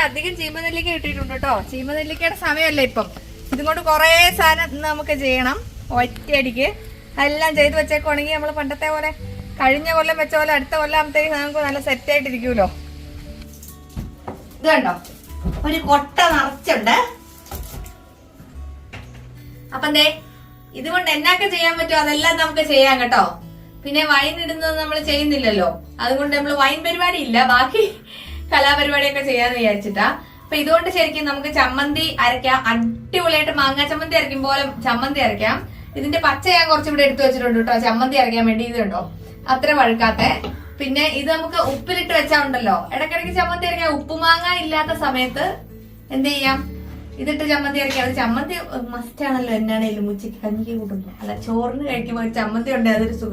അധികം ചീമനെല്ലിക്ക കിട്ടിയിട്ടുണ്ട് കേട്ടോ. ചീമനെല്ലിക്കയുടെ സമയമല്ലേ ഇപ്പം. ഇതും കൊണ്ട് കുറെ സാധനം നമുക്ക് ചെയ്യണം ഒറ്റയടിക്ക്. എല്ലാം ചെയ്ത് വെച്ചേക്കുവാണെങ്കിൽ നമ്മള് പണ്ടത്തെ പോലെ കഴിഞ്ഞ കൊല്ലം വെച്ച പോലെ അടുത്ത കൊല്ലാമത്തേക്ക് നമുക്ക് നല്ല സെറ്റ് ആയിട്ടിരിക്കുമല്ലോ. ഇത് കണ്ടോ, ഒരു കൊട്ട നിറച്ചുണ്ട്. അപ്പൊ എന്തേ ഇതുകൊണ്ട് എന്നൊക്കെ ചെയ്യാൻ പറ്റുമോ അതെല്ലാം നമുക്ക് ചെയ്യാം കേട്ടോ. പിന്നെ വൈൻ ഇടുന്നത് നമ്മൾ ചെയ്യുന്നില്ലല്ലോ, അതുകൊണ്ട് നമ്മൾ വൈൻ പരിപാടി ഇല്ല, ബാക്കി കലാപരിപാടിയൊക്കെ ചെയ്യാന്ന് വിചാരിച്ചിട്ടാ. അപ്പൊ ഇതുകൊണ്ട് ശരിക്കും നമുക്ക് ചമ്മന്തി അരയ്ക്കാം. അടിപൊളിയായിട്ട് മാങ്ങാ ചമ്മന്തി അരയ്ക്കും പോലെ ചമ്മന്തി അരയ്ക്കാം. ഇതിന്റെ പച്ച ഞാൻ കുറച്ചുകൂടെ എടുത്തു വെച്ചിട്ടുണ്ട് കേട്ടോ ചമ്മന്തി അരയ്ക്കാൻ വേണ്ടി. ഇത് കണ്ടോ അത്ര വഴുക്കാത്ത. പിന്നെ ഇത് നമുക്ക് ഉപ്പിലിട്ട് വെച്ചാ ഉണ്ടല്ലോ, ഇടയ്ക്കിടയ്ക്ക് ചമ്മന്തി അരയ്ക്കാം. ഉപ്പുമാങ്ങ ഇല്ലാത്ത സമയത്ത് എന്ത് ചെയ്യാം, ഇതിട്ട് ചമ്മന്തി അരയ്ക്കാം. അത് ചമ്മന്തി മസ്റ്റ് ആണല്ലോ എന്നാണേലും ഉച്ചയ്ക്ക് കഞ്ഞിക്ക് കൂട്ടുമ്പോ. അല്ല ചോറിന് കഴിക്കുമ്പോ ഒരു ചമ്മന്തി ഉണ്ട്, അതൊരു സുഖം.